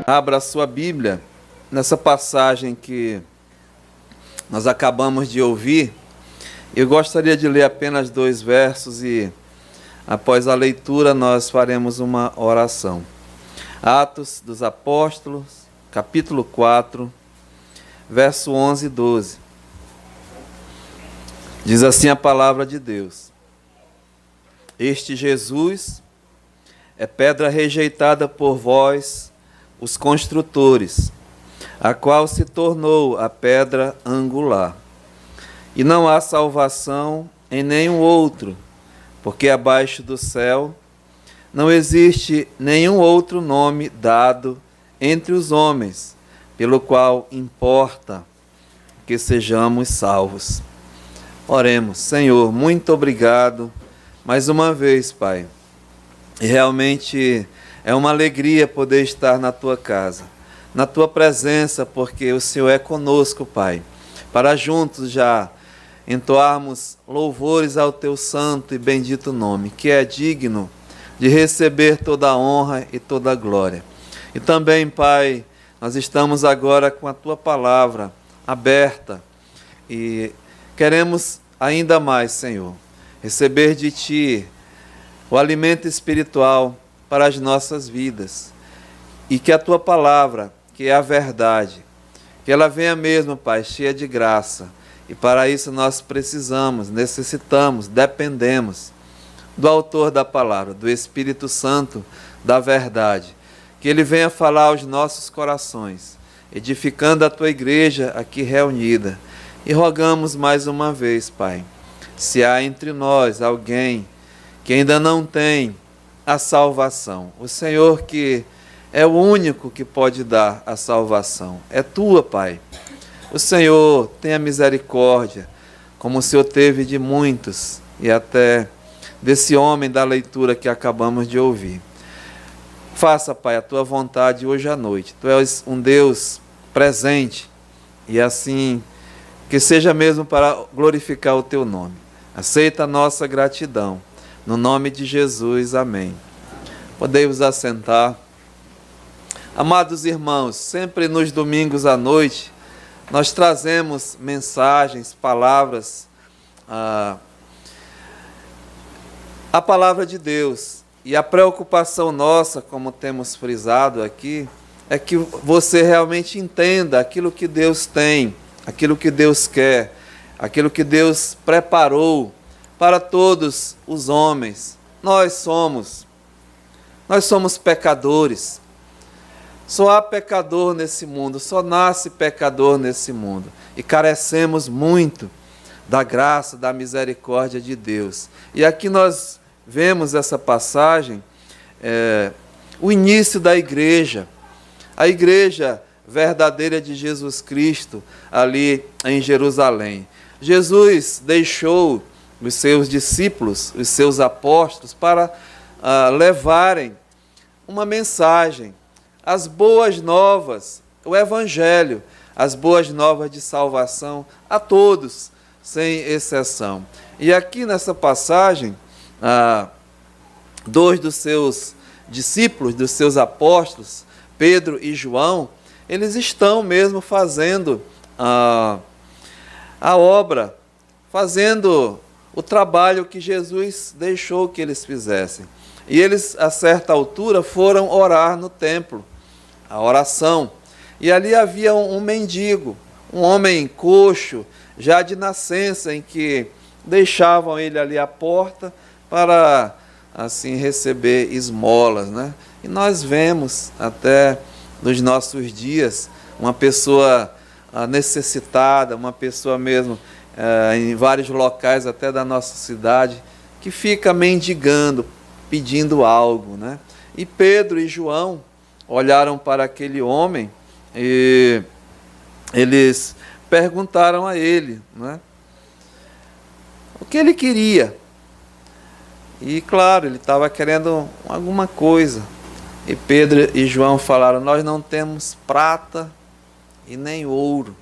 Abra a sua Bíblia nessa passagem que nós acabamos de ouvir. Eu gostaria de ler apenas 2 versos e, após a leitura, nós faremos uma oração. Atos dos Apóstolos, capítulo 4, verso 11 e 12. Diz assim a palavra de Deus: Este Jesus é pedra rejeitada por vós, os construtores, a qual se tornou a pedra angular. E não há salvação em nenhum outro, porque abaixo do céu não existe nenhum outro nome dado entre os homens, pelo qual importa que sejamos salvos. Oremos. Senhor, muito obrigado mais uma vez, Pai. E realmente é uma alegria poder estar na Tua casa, na Tua presença, porque o Senhor é conosco, Pai, para juntos já entoarmos louvores ao Teu santo e bendito nome, que é digno de receber toda a honra e toda a glória. E também, Pai, nós estamos agora com a Tua palavra aberta e queremos ainda mais, Senhor, receber de Ti o alimento espiritual para as nossas vidas. E que a Tua palavra, que é a verdade, que ela venha mesmo, Pai, cheia de graça. E para isso nós precisamos, necessitamos, dependemos do autor da palavra, do Espírito Santo da verdade. Que ele venha falar aos nossos corações, edificando a Tua igreja aqui reunida. E rogamos mais uma vez, Pai, se há entre nós alguém que ainda não tem a salvação, o Senhor que é o único que pode dar a salvação, é Tua, Pai. O Senhor tenha misericórdia, como o Senhor teve de muitos, e até desse homem da leitura que acabamos de ouvir. Faça, Pai, a Tua vontade hoje à noite. Tu és um Deus presente, e assim, que seja mesmo para glorificar o Teu nome. Aceita a nossa gratidão. No nome de Jesus, amém. Podemos assentar. Amados irmãos, sempre nos domingos à noite, nós trazemos mensagens, palavras, a palavra de Deus. E a preocupação nossa, como temos frisado aqui, é que você realmente entenda aquilo que Deus tem, aquilo que Deus quer, aquilo que Deus preparou para todos os homens. Nós somos pecadores. Só há pecador nesse mundo, só nasce pecador nesse mundo. E carecemos muito da graça, da misericórdia de Deus. E aqui nós vemos essa passagem, o início da igreja, a igreja verdadeira de Jesus Cristo, ali em Jerusalém. Jesus deixou os seus discípulos, os seus apóstolos, para levarem uma mensagem, as boas novas, o Evangelho, as boas novas de salvação a todos, sem exceção. E aqui nessa passagem, 2 dos seus discípulos, dos seus apóstolos, Pedro e João, eles estão mesmo fazendo a obra, fazendo o trabalho que Jesus deixou que eles fizessem. E eles, a certa altura, foram orar no templo, a oração. E ali havia um mendigo, um homem coxo, já de nascença, em que deixavam ele ali à porta para, assim, receber esmolas, né? E nós vemos até nos nossos dias uma pessoa necessitada, uma pessoa mesmo em vários locais até da nossa cidade, que fica mendigando, pedindo algo, né? E Pedro e João olharam para aquele homem e eles perguntaram a ele, né, o que ele queria. E claro, ele estava querendo alguma coisa. E Pedro e João falaram: nós não temos prata e nem ouro,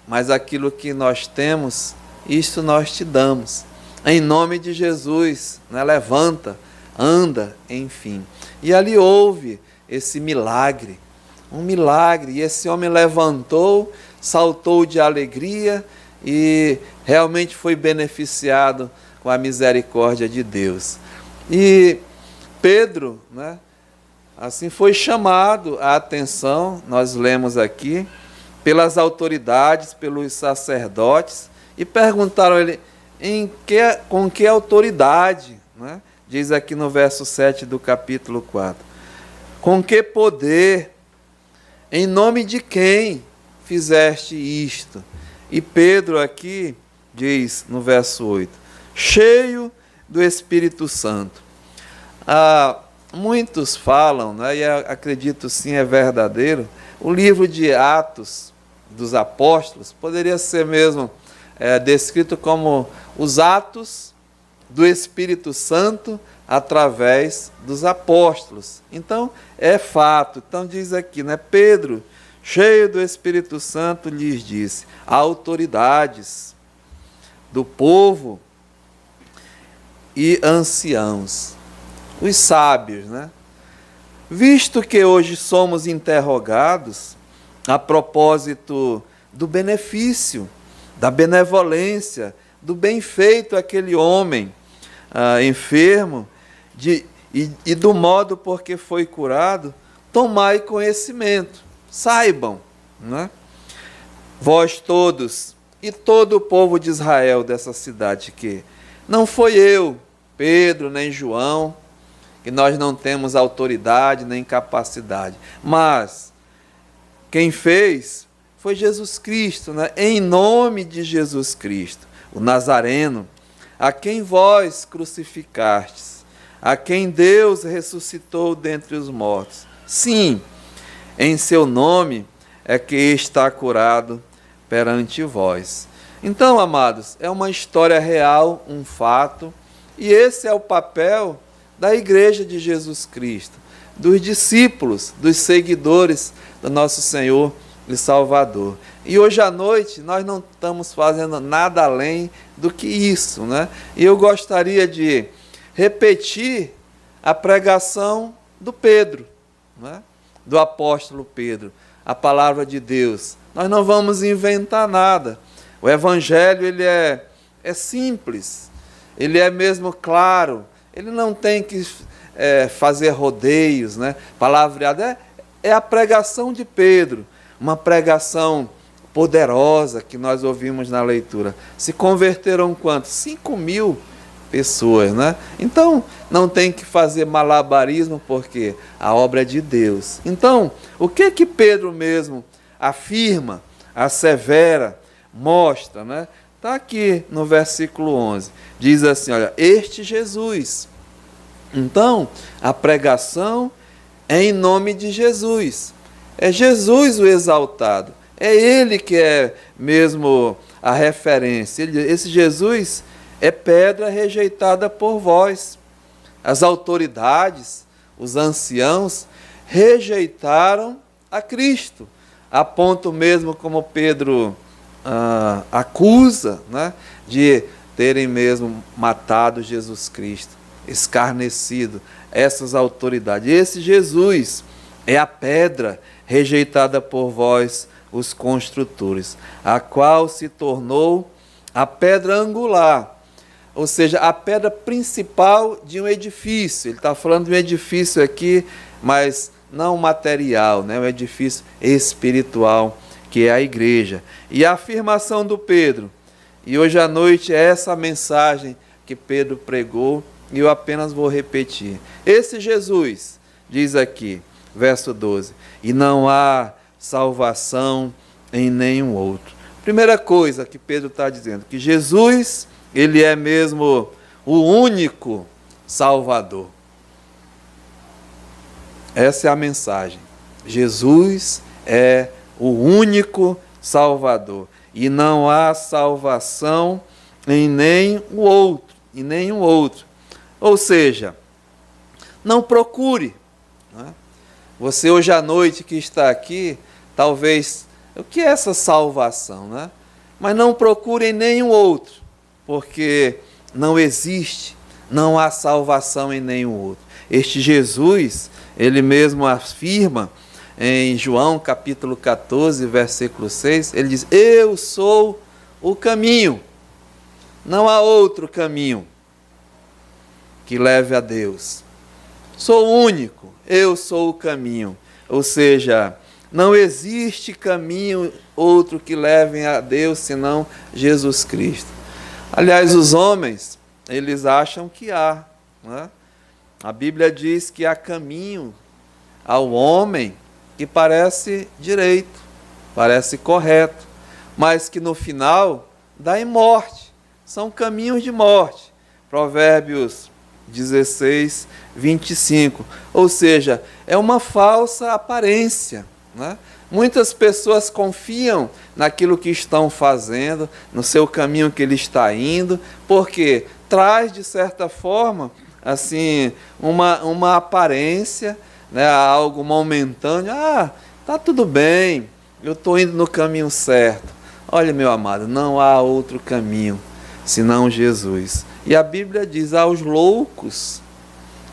mas aquilo que nós temos, isto nós te damos. Em nome de Jesus, né? Levanta, anda, enfim. E ali houve esse milagre, um milagre. E esse homem levantou, saltou de alegria e realmente foi beneficiado com a misericórdia de Deus. E Pedro, né, assim foi chamado a atenção, nós lemos aqui, pelas autoridades, pelos sacerdotes, e perguntaram a ele com que autoridade, né? Diz aqui no verso 7 do capítulo 4, com que poder, em nome de quem fizeste isto? E Pedro aqui diz no verso 8, cheio do Espírito Santo. Muitos falam, né, e acredito sim é verdadeiro, o livro de Atos dos Apóstolos poderia ser mesmo descrito como os atos do Espírito Santo através dos apóstolos. Então, é fato. Então diz aqui, né, Pedro, cheio do Espírito Santo, lhes disse, autoridades do povo e anciãos, os sábios, né? Visto que hoje somos interrogados a propósito do benefício, da benevolência, do bem feito àquele homem enfermo e do modo por que foi curado, tomai conhecimento, saibam, né? Vós todos e todo o povo de Israel dessa cidade, que não foi eu, Pedro, nem João, que nós não temos autoridade nem capacidade, mas quem fez foi Jesus Cristo, né? Em nome de Jesus Cristo, o Nazareno, a quem vós crucificastes, a quem Deus ressuscitou dentre os mortos. Sim, em seu nome é que está curado perante vós. Então, amados, é uma história real, um fato, e esse é o papel da Igreja de Jesus Cristo, dos discípulos, dos seguidores do nosso Senhor e Salvador. E hoje à noite nós não estamos fazendo nada além do que isso, né? E eu gostaria de repetir a pregação do Pedro, né? Do apóstolo Pedro, a palavra de Deus. Nós não vamos inventar nada. O Evangelho ele é simples, ele é mesmo claro, ele não tem que fazer rodeios, né? Palavreado é a pregação de Pedro, uma pregação poderosa que nós ouvimos na leitura. Se converteram quantos? 5.000 pessoas, né? Então, não tem que fazer malabarismo, porque a obra é de Deus. Então, o que Pedro mesmo afirma, assevera, mostra, né? Está aqui no versículo 11. Diz assim, olha, este Jesus. Então, a pregação é em nome de Jesus. É Jesus o exaltado. É Ele que é mesmo a referência. Esse Jesus é pedra rejeitada por vós. As autoridades, os anciãos, rejeitaram a Cristo. A ponto mesmo como Pedro acusa, né, de terem mesmo matado Jesus Cristo, escarnecido essas autoridades. Esse Jesus é a pedra rejeitada por vós, os construtores, a qual se tornou a pedra angular, ou seja, a pedra principal de um edifício. Ele está falando de um edifício aqui, mas não material, né? Um edifício espiritual, que é a igreja. E a afirmação do Pedro, e hoje à noite é essa mensagem que Pedro pregou, e eu apenas vou repetir. Esse Jesus, diz aqui, verso 12, e não há salvação em nenhum outro. Primeira coisa que Pedro está dizendo, que Jesus, ele é mesmo o único Salvador. Essa é a mensagem. Jesus é o único Salvador. E não há salvação em nenhum outro. Ou seja, não procure. Né? Você hoje à noite que está aqui, talvez, o que é essa salvação? Né? Mas não procure em nenhum outro, porque não existe, não há salvação em nenhum outro. Este Jesus, ele mesmo afirma em João capítulo 14, versículo 6, ele diz: eu sou o caminho, não há outro caminho que leve a Deus. Sou único, eu sou o caminho. Ou seja, não existe caminho outro que leve a Deus senão Jesus Cristo. Aliás, os homens, eles acham que há, né? A Bíblia diz que há caminho ao homem que parece direito, parece correto, mas que no final dá em morte. São caminhos de morte. Provérbios 16, 25. Ou seja, é uma falsa aparência, né? Muitas pessoas confiam naquilo que estão fazendo, no seu caminho que ele está indo, porque traz, de certa forma, assim, uma aparência, né, algo momentâneo. Tá tudo bem, eu estou indo no caminho certo. Olha, meu amado, não há outro caminho senão Jesus. E a Bíblia diz: aos loucos,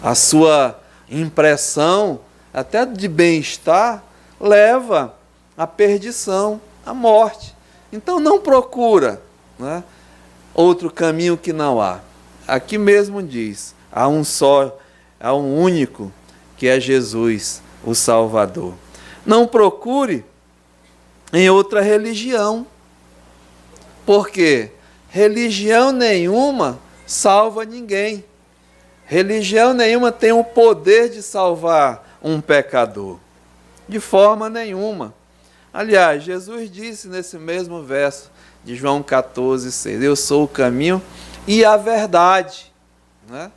a sua impressão, até de bem-estar, leva à perdição, à morte. Então não procura, né, outro caminho que não há. Aqui mesmo diz: há um só, há um único, que é Jesus, o Salvador. Não procure em outra religião, porque religião nenhuma salva ninguém. Religião nenhuma tem o poder de salvar um pecador, de forma nenhuma. Aliás, Jesus disse nesse mesmo verso de João 14, 6, eu sou o caminho e a verdade, né?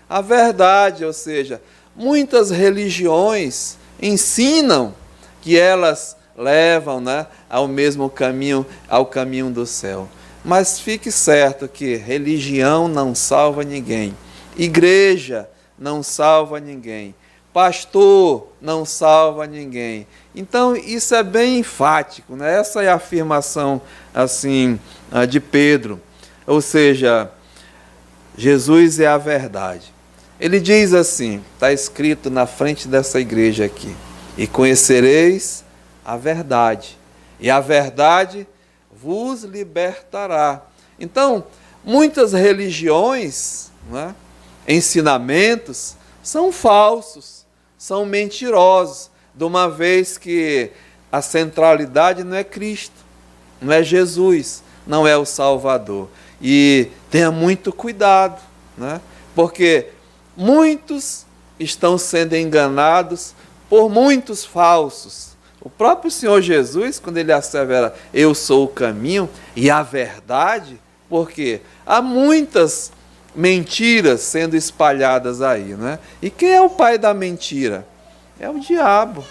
A verdade, ou seja, muitas religiões ensinam que elas levam, né, ao mesmo caminho, ao caminho do céu. Mas fique certo que religião não salva ninguém, igreja não salva ninguém, pastor não salva ninguém. Então isso é bem enfático, né? Essa é a afirmação assim de Pedro. Ou seja, Jesus é a verdade. Ele diz assim, está escrito na frente dessa igreja aqui: e conhecereis a verdade, e a verdade vos libertará. Então, muitas religiões, né, ensinamentos, são falsos, são mentirosos, de uma vez que a centralidade não é Cristo, não é Jesus, não é o Salvador. E tenha muito cuidado, né, porque muitos estão sendo enganados por muitos falsos. O próprio Senhor Jesus, quando ele assevera: eu sou o caminho e a verdade, porque há muitas mentiras sendo espalhadas aí, né? E quem é o pai da mentira? É o diabo,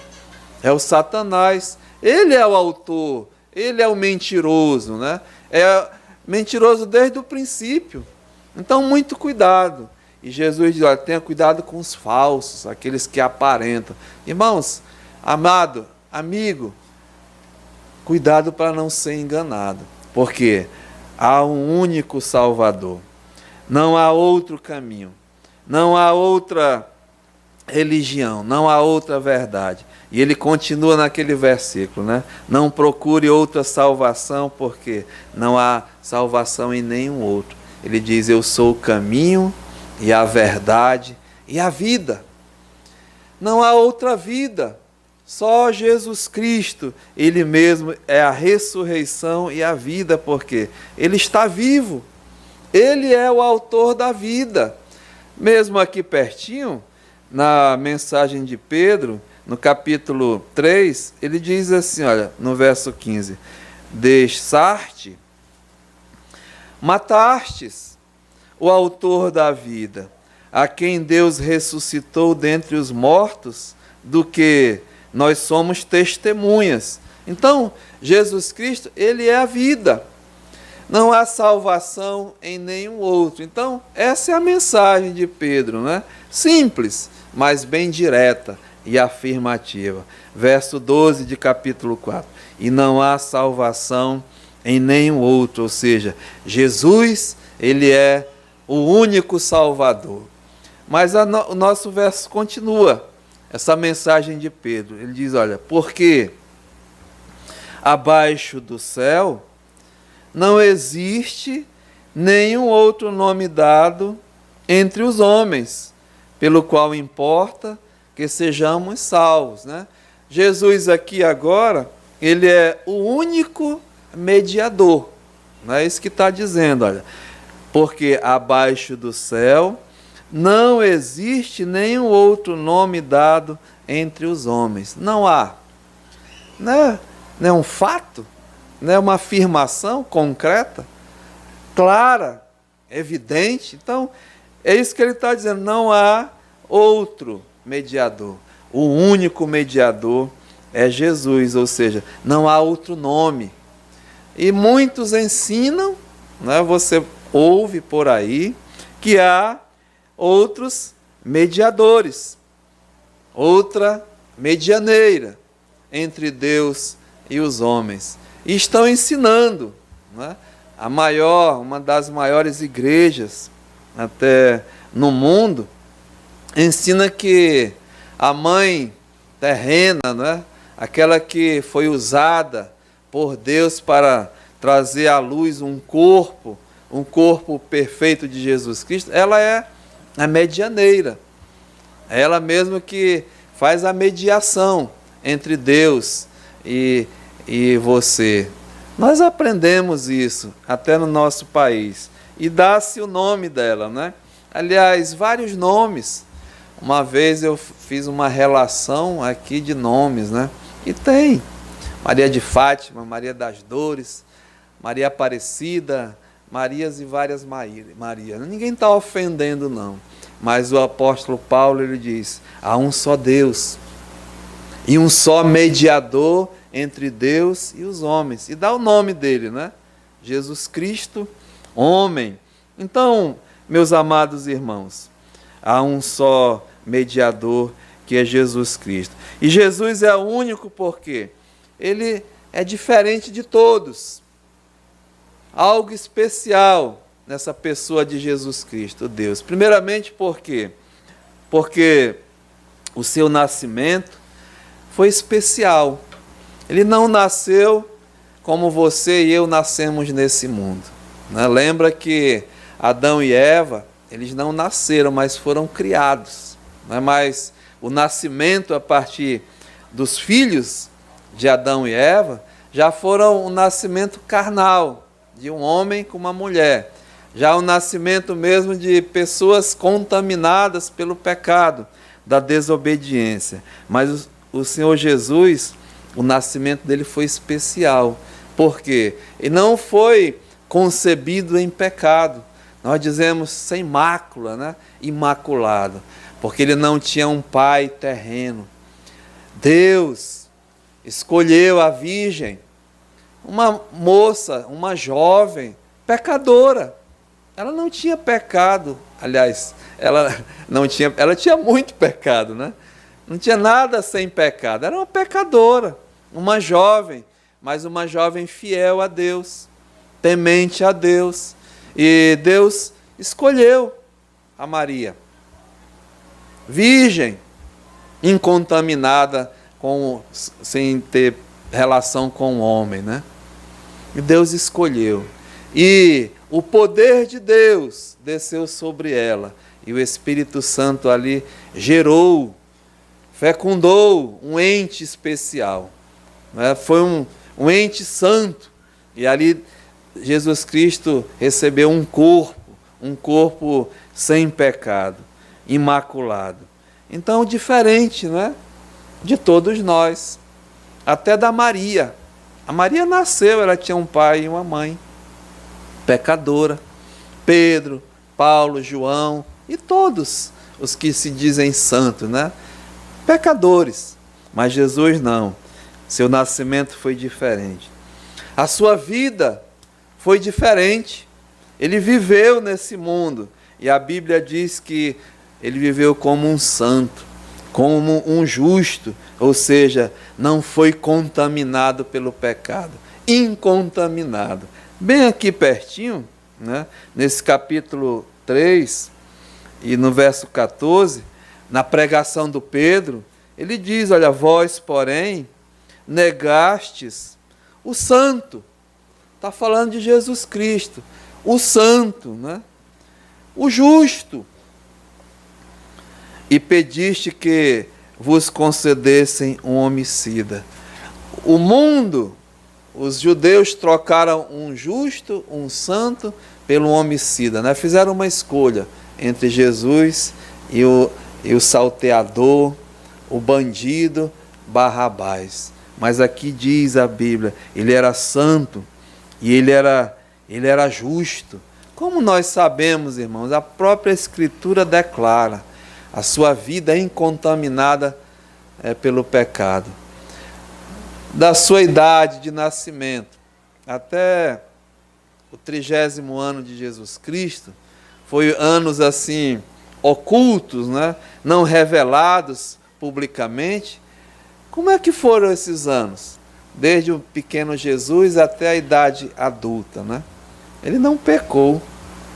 é o Satanás. Ele é o autor, ele é o mentiroso, né? É mentiroso desde o princípio. Então, muito cuidado. E Jesus diz: olha, tenha cuidado com os falsos, aqueles que aparentam. Irmãos, amado, amigo, cuidado para não ser enganado, porque há um único Salvador, não há outro caminho, não há outra religião, não há outra verdade. E ele continua naquele versículo, né? Não procure outra salvação, porque não há salvação em nenhum outro. Ele diz: eu sou o caminho e a verdade e a vida. Não há outra vida. Só Jesus Cristo, Ele mesmo é a ressurreição e a vida, porque Ele está vivo. Ele é o autor da vida. Mesmo aqui pertinho, na mensagem de Pedro, no capítulo 3, ele diz assim, olha, no verso 15: deixaste, matastes o autor da vida, a quem Deus ressuscitou dentre os mortos, do que nós somos testemunhas. Então, Jesus Cristo, Ele é a vida. Não há salvação em nenhum outro. Então, essa é a mensagem de Pedro, né? Simples, mas bem direta e afirmativa. Verso 12 de capítulo 4. E não há salvação em nenhum outro. Ou seja, Jesus, Ele é o único Salvador. Mas o nosso verso continua. essa mensagem de Pedro. Ele diz, olha, porque abaixo do céu não existe nenhum outro nome dado entre os homens, pelo qual importa que sejamos salvos, né? Jesus aqui agora, ele é o único mediador, não é isso que está dizendo, olha, porque abaixo do céu não existe nenhum outro nome dado entre os homens. Não há. Não é um fato, não é uma afirmação concreta, clara, evidente. Então, é isso que ele está dizendo, não há outro mediador. O único mediador é Jesus, ou seja, não há outro nome. E muitos ensinam, né, você ouve por aí, que há outros mediadores, outra medianeira entre Deus e os homens. E estão ensinando, né, uma das maiores igrejas até no mundo, ensina que a mãe terrena, né, aquela que foi usada por Deus para trazer à luz um corpo perfeito de Jesus Cristo, ela é a medianeira. É ela mesma que faz a mediação entre Deus e você. Nós aprendemos isso até no nosso país. E dá-se o nome dela, né? Aliás, vários nomes. Uma vez eu fiz uma relação aqui de nomes, né? E tem Maria de Fátima, Maria das Dores, Maria Aparecida, Marias e várias Marias. Ninguém está ofendendo, não. Mas o apóstolo Paulo, ele diz, há um só Deus e um só mediador entre Deus e os homens. E dá o nome dele, né? Jesus Cristo, homem. Então, meus amados irmãos, há um só mediador que é Jesus Cristo. E Jesus é o único porque ele é diferente de todos. Algo especial nessa pessoa de Jesus Cristo, Deus. Primeiramente, por quê? Porque o seu nascimento foi especial. Ele não nasceu como você e eu nascemos nesse mundo, né? Lembra que Adão e Eva, eles não nasceram, mas foram criados, né? Mas o nascimento a partir dos filhos de Adão e Eva já foram um nascimento carnal, de um homem com uma mulher. Já o nascimento mesmo de pessoas contaminadas pelo pecado, da desobediência. Mas o Senhor Jesus, o nascimento dele foi especial. Por quê? Ele não foi concebido em pecado. Nós dizemos sem mácula, né? Imaculado. Porque ele não tinha um pai terreno. Deus escolheu a virgem, uma moça, uma jovem, pecadora. Ela não tinha pecado. Aliás, ela tinha muito pecado, né? Não tinha nada sem pecado. Era uma pecadora, uma jovem, mas uma jovem fiel a Deus, temente a Deus. E Deus escolheu a Maria, virgem, incontaminada, sem ter relação com o homem, né? E Deus escolheu. E o poder de Deus desceu sobre ela. E o Espírito Santo ali gerou, fecundou um ente especial, né? Foi um ente santo. E ali Jesus Cristo recebeu um corpo sem pecado, imaculado. Então, diferente, né, de todos nós, até da Maria. A Maria nasceu, ela tinha um pai e uma mãe, pecadora. Pedro, Paulo, João e todos os que se dizem santos, né, pecadores. Mas Jesus não. Seu nascimento foi diferente. A sua vida foi diferente. Ele viveu nesse mundo. E a Bíblia diz que ele viveu como um santo, como um justo, ou seja, não foi contaminado pelo pecado, incontaminado. Bem aqui pertinho, né, nesse capítulo 3 e no verso 14, na pregação do Pedro, Ele diz, olha, vós, porém, negastes o santo. Está falando de Jesus Cristo, o santo, né? O justo. E pediste que vos concedessem um homicida. O mundo, os judeus trocaram um justo, um santo, pelo homicida, né? Fizeram uma escolha entre Jesus e o salteador, o bandido Barrabás. Mas aqui diz a Bíblia, ele era santo e ele era justo. Como nós sabemos, irmãos, a própria Escritura declara, a sua vida é incontaminada pelo pecado. Da sua idade de nascimento até o 30º ano de Jesus Cristo, foi anos assim ocultos, né? Não revelados publicamente. Como é que foram esses anos? Desde o pequeno Jesus até a idade adulta, né? Ele não pecou.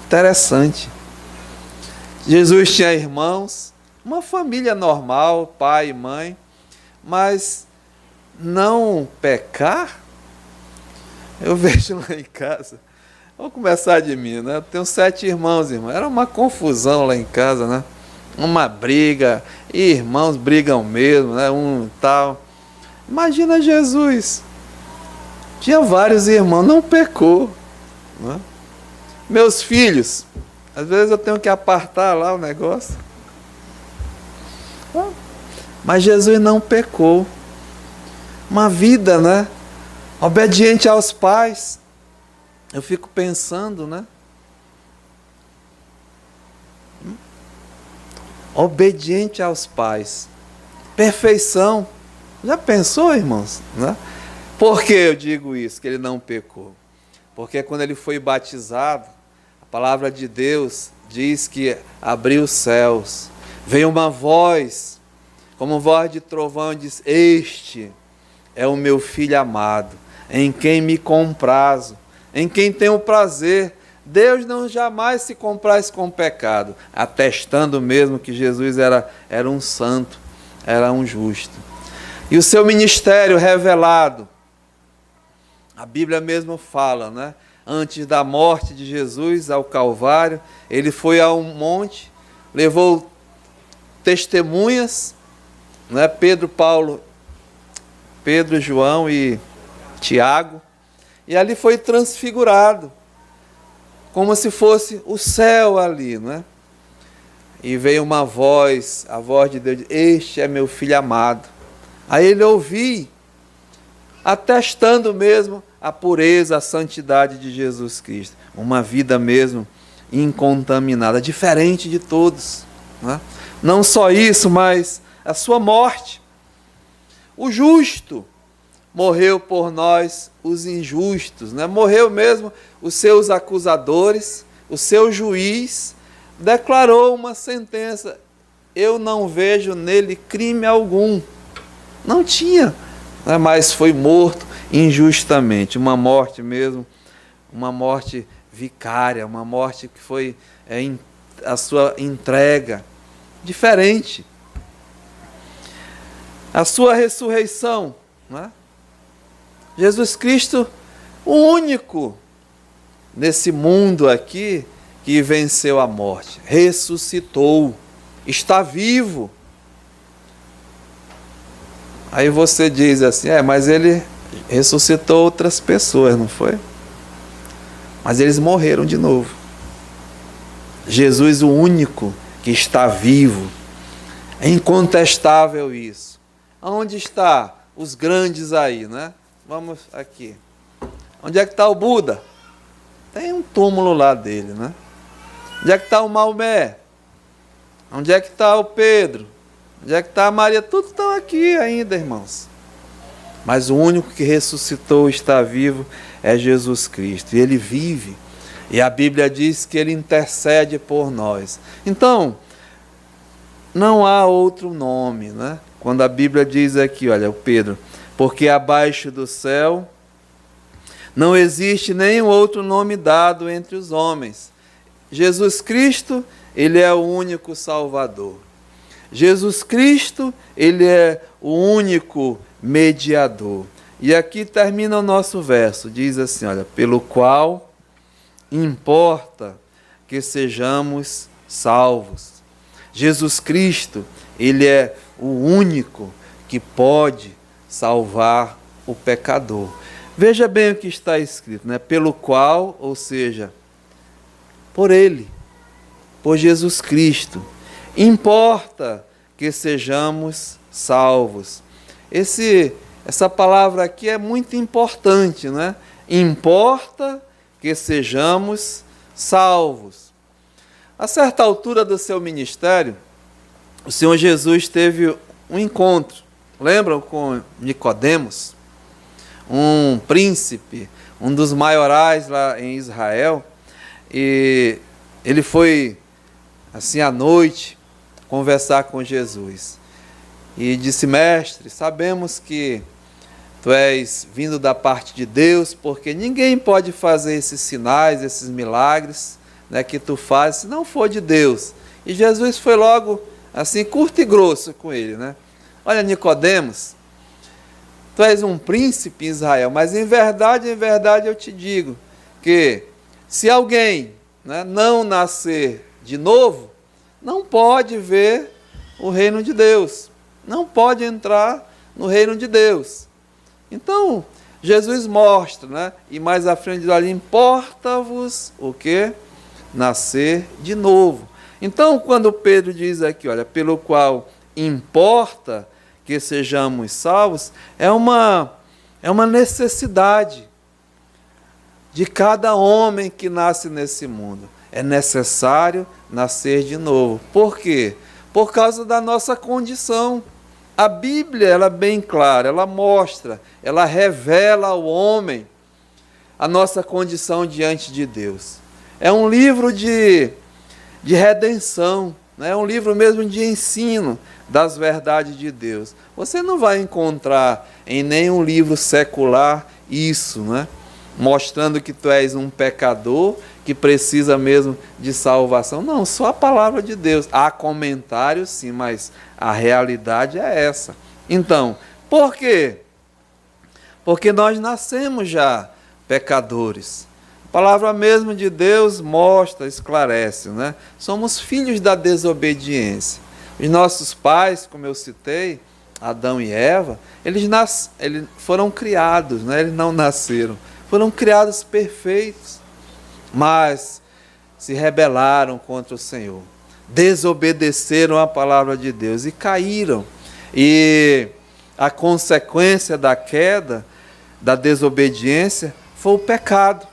Interessante. Jesus tinha irmãos, uma família normal, pai e mãe, mas não pecar? Eu vejo lá em casa, vou começar de mim, né? Eu tenho 7 irmãos, irmão. Era uma confusão lá em casa, né? Uma briga, e irmãos brigam mesmo, né? Um tal. Imagina Jesus. Tinha vários irmãos, não pecou, né? Meus filhos, às vezes eu tenho que apartar lá o negócio. Mas Jesus não pecou. Uma vida, né? Obediente aos pais. Eu fico pensando, né? Obediente aos pais. Perfeição. Já pensou, irmãos? Né? Por que eu digo isso, que ele não pecou? Porque quando ele foi batizado, a palavra de Deus diz que abriu os céus. Veio uma voz, como voz de trovão, e diz: este é o meu filho amado, em quem me comprazo, em quem tenho prazer. Deus não jamais se compraz com o pecado, atestando mesmo que Jesus era um santo, era um justo. E o seu ministério revelado, a Bíblia mesmo fala, né? Antes da morte de Jesus ao Calvário, ele foi a um monte, levou testemunhas, né? Pedro, João e Tiago, e ali foi transfigurado, como se fosse o céu ali, né? E veio uma voz, a voz de Deus: este é meu filho amado. Aí ele ouviu, atestando mesmo a pureza, a santidade de Jesus Cristo. Uma vida mesmo incontaminada, diferente de todos, né? Não só isso, mas a sua morte. O justo morreu por nós, os injustos, né? Morreu mesmo os seus acusadores, o seu juiz declarou uma sentença: eu não vejo nele crime algum. Não tinha, né? Mas foi morto injustamente, uma morte mesmo, uma morte vicária, uma morte que foi a sua entrega, diferente. A sua ressurreição, né? Jesus Cristo, o único nesse mundo aqui que venceu a morte, ressuscitou, está vivo. Aí você diz assim: mas ele ressuscitou outras pessoas, não foi? Mas eles morreram de novo. Jesus, o único que está vivo, é incontestável isso. Onde está os grandes aí, né? Vamos aqui. Onde é que está o Buda? Tem um túmulo lá dele, né? Onde é que está o Maomé? Onde é que está o Pedro? Onde é que está a Maria? Todos estão aqui ainda, irmãos. Mas o único que ressuscitou, está vivo, é Jesus Cristo. E ele vive. E a Bíblia diz que ele intercede por nós. Então, não há outro nome, né? Quando a Bíblia diz aqui, olha, o Pedro: porque abaixo do céu não existe nenhum outro nome dado entre os homens. Jesus Cristo, ele é o único Salvador. Jesus Cristo, ele é o único mediador. E aqui termina o nosso verso, diz assim, olha, pelo qual importa que sejamos salvos. Jesus Cristo, ele é o único que pode salvar o pecador. Veja bem o que está escrito, né? Pelo qual, ou seja, por ele, por Jesus Cristo, importa que sejamos salvos. Essa palavra aqui é muito importante, né? Importa que sejamos salvos. A certa altura do seu ministério, o Senhor Jesus teve um encontro, lembram, com Nicodemos, um príncipe, um dos maiorais lá em Israel, e ele foi, assim, à noite, conversar com Jesus. E disse, mestre, sabemos que tu és vindo da parte de Deus, porque ninguém pode fazer esses sinais, esses milagres, né, que tu fazes, se não for de Deus. E Jesus foi logo, assim, curto e grosso com ele, né? Olha, Nicodemos, tu és um príncipe em Israel, mas em verdade eu te digo que se alguém, né, não nascer de novo, não pode ver o reino de Deus, não pode entrar no reino de Deus. Então, Jesus mostra, né, e mais à frente diz, olha, importa-vos o quê? Nascer de novo. Então, quando Pedro diz aqui, olha, pelo qual importa que sejamos salvos, é uma necessidade de cada homem que nasce nesse mundo. É necessário nascer de novo. Por quê? Por causa da nossa condição. A Bíblia, ela é bem clara, ela mostra, ela revela ao homem a nossa condição diante de Deus. É um livro de redenção, né? É um livro mesmo de ensino das verdades de Deus. Você não vai encontrar em nenhum livro secular isso, né? Mostrando que tu és um pecador que precisa mesmo de salvação. Não, só a palavra de Deus. Há comentários sim, mas a realidade é essa. Então, por quê? Porque nós nascemos já pecadores. A palavra mesmo de Deus mostra, esclarece, né? Somos filhos da desobediência. Os nossos pais, como eu citei, Adão e Eva, eles foram criados, né? Eles não nasceram. Foram criados perfeitos, mas se rebelaram contra o Senhor, desobedeceram a palavra de Deus e caíram. E a consequência da queda, da desobediência, foi o pecado.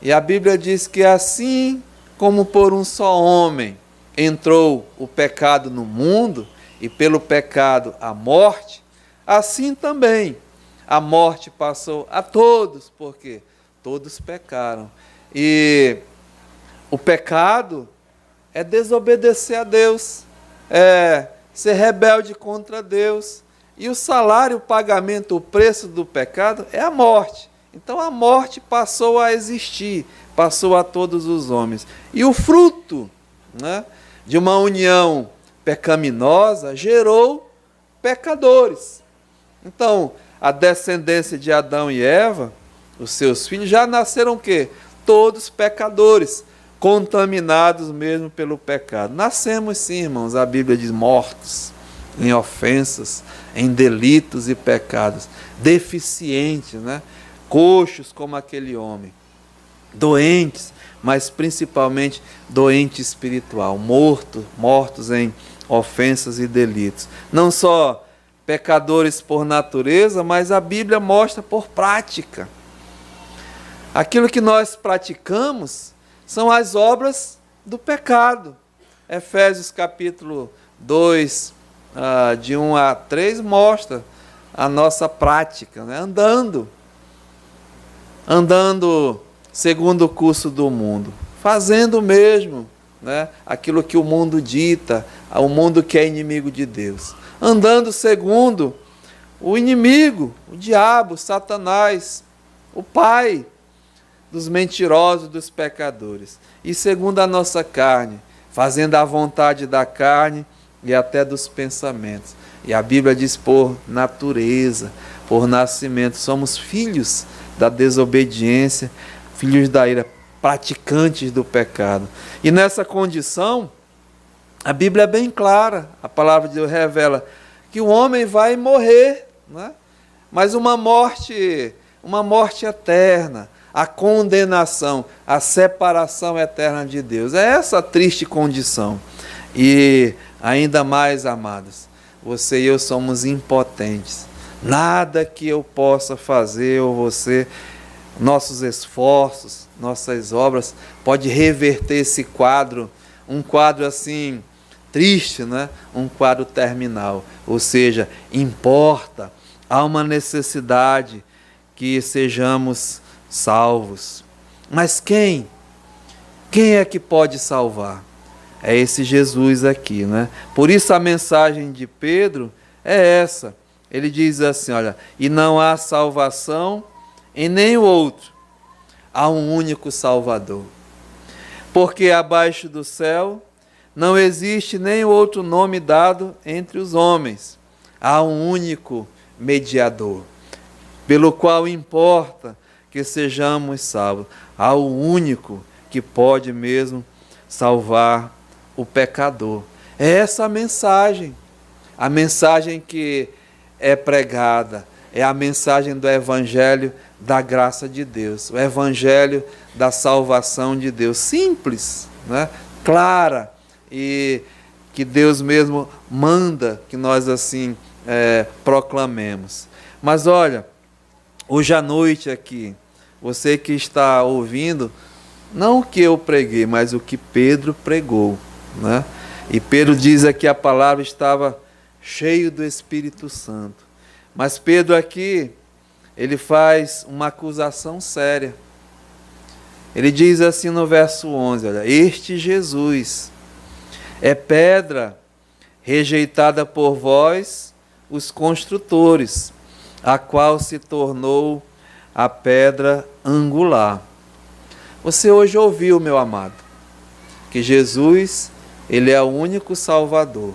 E a Bíblia diz que assim como por um só homem entrou o pecado no mundo, e pelo pecado a morte, assim também a morte passou a todos, porque todos pecaram. E o pecado é desobedecer a Deus, é ser rebelde contra Deus. E o salário, o pagamento, o preço do pecado é a morte. Então a morte passou a existir, passou a todos os homens. E o fruto, né, de uma união pecaminosa gerou pecadores. Então, a descendência de Adão e Eva, os seus filhos, já nasceram o quê? Todos pecadores, contaminados mesmo pelo pecado. Nascemos sim, irmãos, a Bíblia diz, mortos em ofensas, em delitos e pecados, deficientes, né? Coxos como aquele homem, doentes, mas principalmente doente espiritual, mortos em ofensas e delitos. Não só pecadores por natureza, mas a Bíblia mostra por prática. Aquilo que nós praticamos são as obras do pecado. Efésios capítulo 2, de 1 a 3, mostra a nossa prática, né? Andando segundo o curso do mundo, fazendo mesmo, né, aquilo que o mundo dita, o mundo que é inimigo de Deus. Andando segundo o inimigo, o diabo, Satanás, o pai dos mentirosos, dos pecadores. E segundo a nossa carne, fazendo a vontade da carne e até dos pensamentos. E a Bíblia diz por natureza, por nascimento, somos filhos da desobediência, filhos da ira, praticantes do pecado. E nessa condição, a Bíblia é bem clara, a palavra de Deus revela que o homem vai morrer, né? Mas uma morte eterna, a condenação, a separação eterna de Deus. É essa a triste condição. E ainda mais, amados, você e eu somos impotentes. Nada que eu possa fazer ou você, nossos esforços, nossas obras, pode reverter esse quadro, um quadro assim triste, né? Um quadro terminal. Ou seja, importa, há uma necessidade que sejamos salvos. Mas quem? Quem é que pode salvar? É esse Jesus aqui, né? Por isso a mensagem de Pedro é essa. Ele diz assim, olha, e não há salvação em nenhum outro. Há um único Salvador. Porque abaixo do céu não existe nenhum outro nome dado entre os homens. Há um único mediador, pelo qual importa que sejamos salvos. Há o único que pode mesmo salvar o pecador. É essa a mensagem que é pregada, é a mensagem do Evangelho da graça de Deus, o Evangelho da salvação de Deus, simples, né? Clara, e que Deus mesmo manda que nós assim proclamemos. Mas olha, hoje à noite aqui, você que está ouvindo, não o que eu preguei, mas o que Pedro pregou, né? E Pedro diz aqui, a palavra estava cheio do Espírito Santo. Mas Pedro aqui, ele faz uma acusação séria. Ele diz assim no verso 11, olha, este Jesus é pedra rejeitada por vós, os construtores, a qual se tornou a pedra angular. Você hoje ouviu, meu amado, que Jesus, ele é o único Salvador.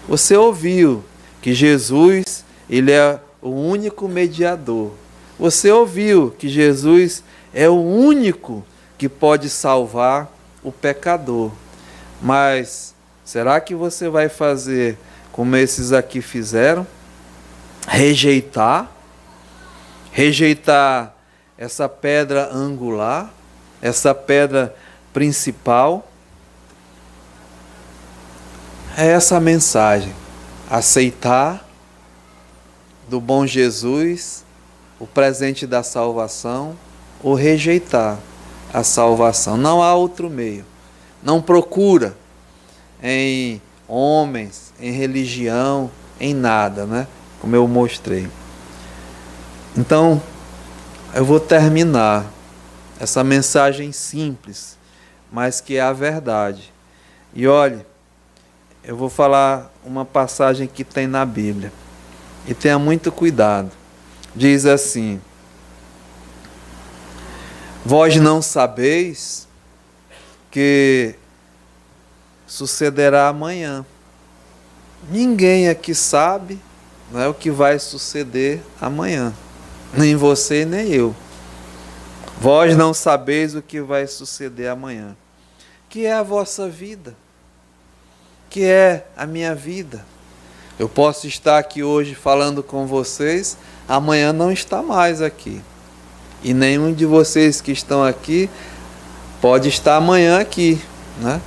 Você ouviu que Jesus, ele é o único mediador. Você ouviu que Jesus é o único que pode salvar o pecador. Mas será que você vai fazer como esses aqui fizeram? Rejeitar essa pedra angular, essa pedra principal? É essa a mensagem. Aceitar do bom Jesus o presente da salvação ou rejeitar a salvação. Não há outro meio. Não procura em homens, em religião, em nada, né? Como eu mostrei. Então, eu vou terminar essa mensagem simples, mas que é a verdade. E olhe, eu vou falar uma passagem que tem na Bíblia. E tenha muito cuidado. Diz assim: vós não sabeis que sucederá amanhã. Ninguém aqui sabe, não é, o que vai suceder amanhã. Nem você, nem eu. Vós não sabeis o que vai suceder amanhã. Que é a vossa vida? Que é a minha vida? Eu posso estar aqui hoje falando com vocês, amanhã não está mais aqui. E nenhum de vocês que estão aqui pode estar amanhã aqui, né?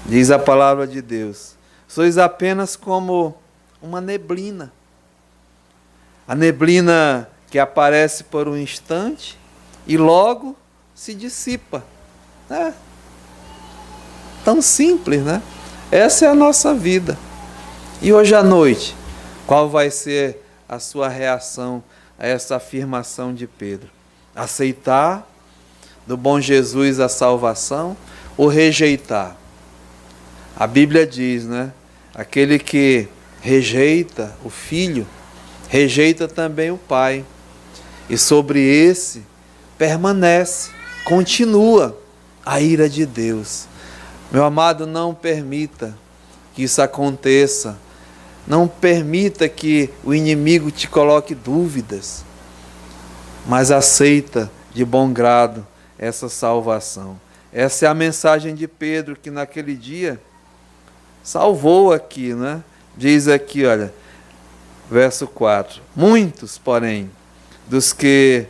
Diz a palavra de Deus. Sois apenas como uma neblina. A neblina que aparece por um instante e logo se dissipa. É tão simples, né? Essa é a nossa vida. E hoje à noite, qual vai ser a sua reação a essa afirmação de Pedro? Aceitar do bom Jesus a salvação ou rejeitar? A Bíblia diz, né? Aquele que rejeita o filho, rejeita também o pai. E sobre esse permanece, continua a ira de Deus. Meu amado, não permita que isso aconteça. Não permita que o inimigo te coloque dúvidas, mas aceita de bom grado essa salvação. Essa é a mensagem de Pedro, que naquele dia salvou aqui, né? Diz aqui, olha, verso 4. Muitos, porém, dos que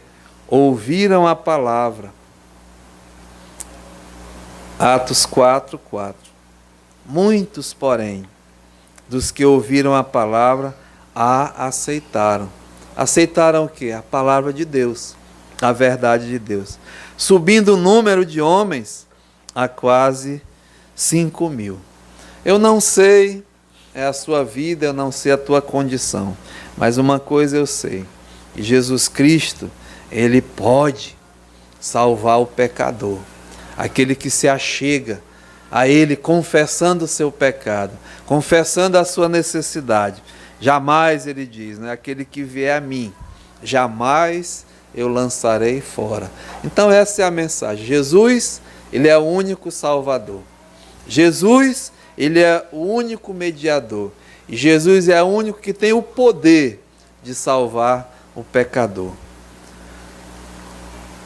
ouviram a palavra. Atos 4:4. Muitos, porém, dos que ouviram a palavra, a aceitaram. Aceitaram o quê? A palavra de Deus, a verdade de Deus. Subindo o número de homens a quase 5.000. Eu não sei a sua vida, eu não sei a tua condição, mas uma coisa eu sei, que Jesus Cristo, Ele pode salvar o pecador, aquele que se achega a Ele confessando o seu pecado, confessando a sua necessidade. Jamais, Ele diz, né, aquele que vier a mim, jamais eu lançarei fora. Então essa é a mensagem. Jesus, Ele é o único Salvador. Jesus, Ele é o único mediador. E Jesus é o único que tem o poder de salvar o pecador.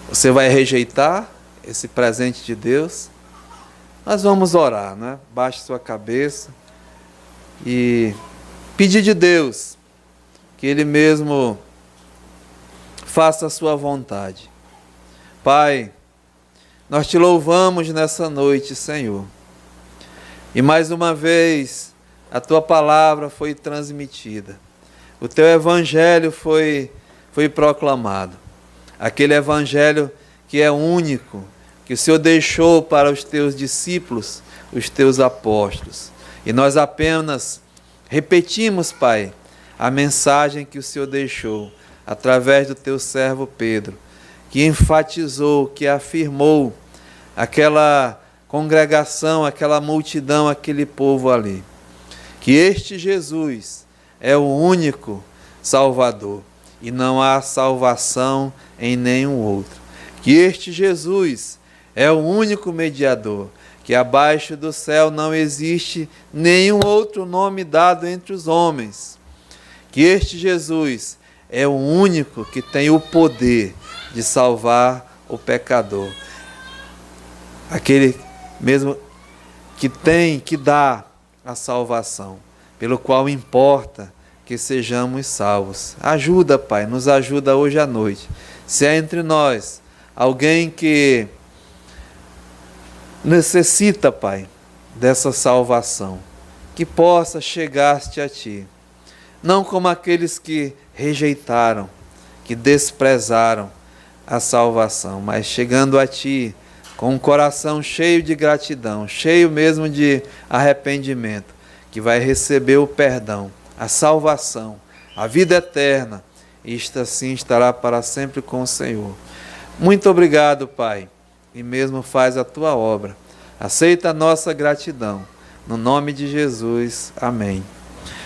Você vai rejeitar esse presente de Deus? Nós vamos orar, né? Baixe sua cabeça e pedir de Deus que Ele mesmo faça a sua vontade. Pai, nós te louvamos nessa noite, Senhor. E mais uma vez, a tua palavra foi transmitida. O teu evangelho foi proclamado. Aquele evangelho que é único, que o Senhor deixou para os teus discípulos, os teus apóstolos. E nós apenas repetimos, Pai, a mensagem que o Senhor deixou através do teu servo Pedro, que enfatizou, que afirmou aquela congregação, aquela multidão, aquele povo ali, que este Jesus é o único Salvador e não há salvação em nenhum outro. Que este Jesus é o único mediador, que abaixo do céu não existe nenhum outro nome dado entre os homens. Que este Jesus é o único que tem o poder de salvar o pecador. Aquele mesmo que dá a salvação, pelo qual importa que sejamos salvos. Ajuda, Pai, nos ajuda hoje à noite. Se é entre nós alguém que necessita, Pai, dessa salvação, que possa chegar-te a Ti, não como aqueles que rejeitaram, que desprezaram a salvação, mas chegando a Ti com um coração cheio de gratidão, cheio mesmo de arrependimento, que vai receber o perdão, a salvação, a vida eterna, e isto assim estará para sempre com o Senhor. Muito obrigado, Pai, e mesmo faz a Tua obra. Aceita a nossa gratidão. No nome de Jesus. Amém.